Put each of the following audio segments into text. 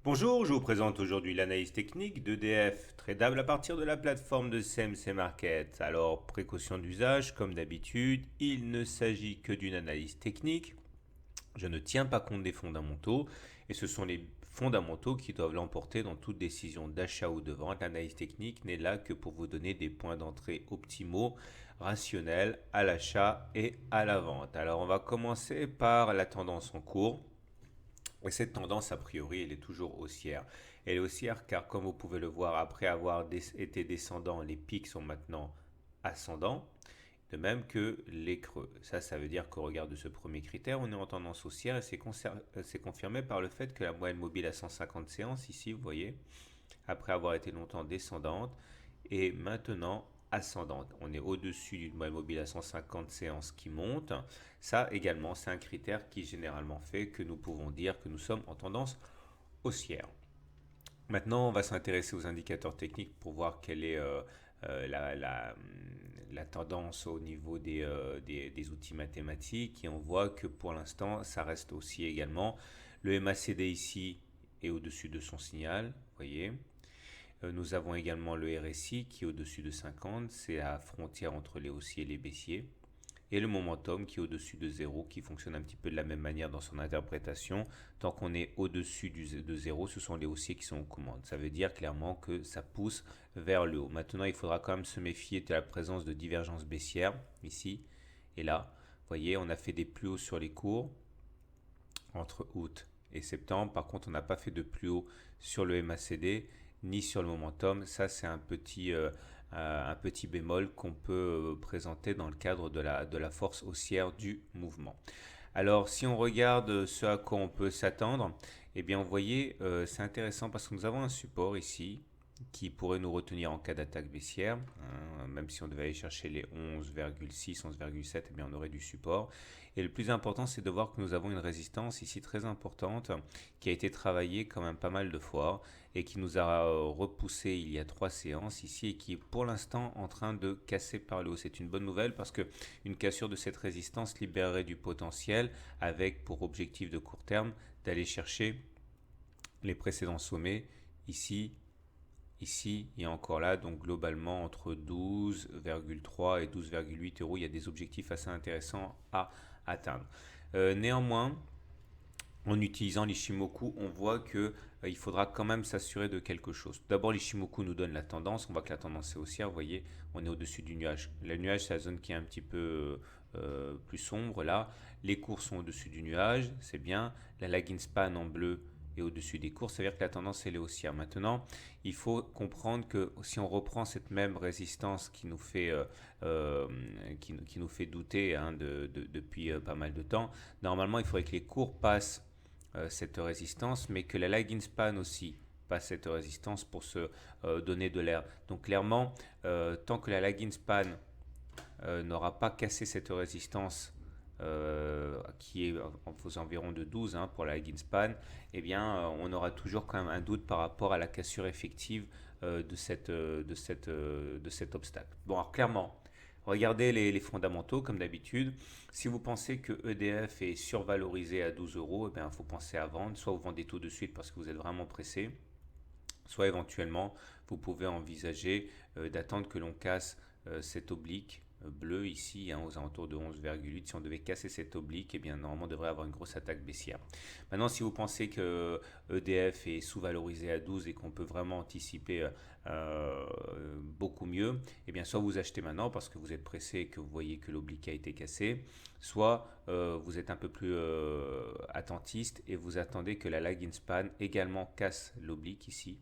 Bonjour, je vous présente aujourd'hui l'analyse technique d'EDF, tradable à partir de la plateforme de CMC Market. Alors, précaution d'usage, comme d'habitude, il ne s'agit que d'une analyse technique. Je ne tiens pas compte des fondamentaux et ce sont les fondamentaux qui doivent l'emporter dans toute décision d'achat ou de vente. L'analyse technique n'est là que pour vous donner des points d'entrée optimaux, rationnels à l'achat et à la vente. Alors, on va commencer par la tendance en cours. Et cette tendance, a priori, elle est toujours haussière. Elle est haussière car, comme vous pouvez le voir, après avoir été descendant, les pics sont maintenant ascendants. De même que les creux. Ça veut dire qu'au regard de ce premier critère, on est en tendance haussière et c'est confirmé par le fait que la moyenne mobile à 150 séances, ici, vous voyez, après avoir été longtemps descendante, est maintenant ascendante. On est au-dessus d'une moyenne mobile à 150 séances qui monte. Ça également, c'est un critère qui généralement fait que nous pouvons dire que nous sommes en tendance haussière. Maintenant, on va s'intéresser aux indicateurs techniques pour voir quelle est la tendance au niveau des outils mathématiques. Et on voit que pour l'instant, ça reste haussier également. Le MACD ici est au-dessus de son signal, vous voyez. Nous avons également le RSI qui est au-dessus de 50, c'est la frontière entre les haussiers et les baissiers. Et le momentum qui est au-dessus de 0, qui fonctionne un petit peu de la même manière dans son interprétation. Tant qu'on est au-dessus de 0, ce sont les haussiers qui sont aux commandes. Ça veut dire clairement que ça pousse vers le haut. Maintenant, il faudra quand même se méfier de la présence de divergences baissières, ici et là. Vous voyez, on a fait des plus hauts sur les cours entre août et septembre. Par contre, on n'a pas fait de plus haut sur le MACD ni sur le momentum. Ça, c'est un petit bémol qu'on peut présenter dans le cadre de la force haussière du mouvement. Alors, si on regarde ce à quoi on peut s'attendre, eh bien, vous voyez, c'est intéressant parce que nous avons un support ici qui pourrait nous retenir en cas d'attaque baissière. Même si on devait aller chercher les 11,6, 11,7, eh bien on aurait du support. Et le plus important, c'est de voir que nous avons une résistance ici très importante qui a été travaillée quand même pas mal de fois et qui nous a repoussé il y a 3 séances ici et qui est pour l'instant en train de casser par le haut. C'est une bonne nouvelle parce que une cassure de cette résistance libérerait du potentiel avec pour objectif de court terme d'aller chercher les précédents sommets ici et encore là, donc globalement entre 12,3 et 12,8 euros, il y a des objectifs assez intéressants à atteindre. Néanmoins, en utilisant l'Ishimoku, on voit que il faudra quand même s'assurer de quelque chose. D'abord, l'Ishimoku nous donne la tendance. On voit que la tendance est haussière. Vous voyez, on est au-dessus du nuage. Le nuage, c'est la zone qui est un petit peu plus sombre là. Les cours sont au-dessus du nuage, c'est bien. La lagging span en bleu est au-dessus des cours, ça veut dire que la tendance elle est haussière. Maintenant, il faut comprendre que si on reprend cette même résistance qui nous fait, qui nous fait douter depuis pas mal de temps, normalement il faudrait que les cours passent cette résistance, mais que la lagging span aussi passe cette résistance pour se donner de l'air. Donc clairement, tant que la lagging span n'aura pas cassé cette résistance qui est aux environs de 12 pour la lagging span, eh bien, on aura toujours quand même un doute par rapport à la cassure effective de cet obstacle. Bon, alors clairement, regardez les fondamentaux comme d'habitude. Si vous pensez que EDF est survalorisé à 12 euros, eh bien, il faut penser à vendre. Soit vous vendez tout de suite parce que vous êtes vraiment pressé, soit éventuellement vous pouvez envisager d'attendre que l'on casse cette oblique bleu ici aux alentours de 11,8. Si on devait casser cette oblique, eh bien normalement on devrait avoir une grosse attaque baissière. Maintenant, si vous pensez que EDF est sous-valorisé à 12 et qu'on peut vraiment anticiper beaucoup mieux, eh bien soit vous achetez maintenant parce que vous êtes pressé et que vous voyez que l'oblique a été cassé, soit vous êtes un peu plus attentiste et vous attendez que la lagging span également casse l'oblique ici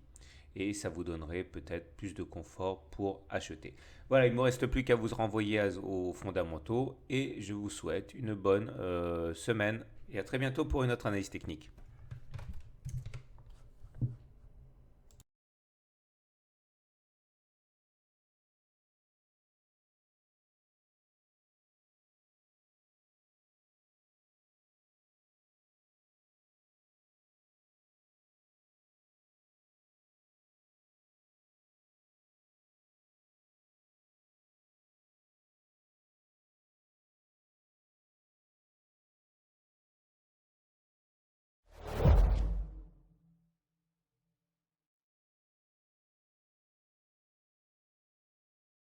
et ça vous donnerait peut-être plus de confort pour acheter. Voilà, il ne me reste plus qu'à vous renvoyer aux fondamentaux et je vous souhaite une bonne semaine et à très bientôt pour une autre analyse technique.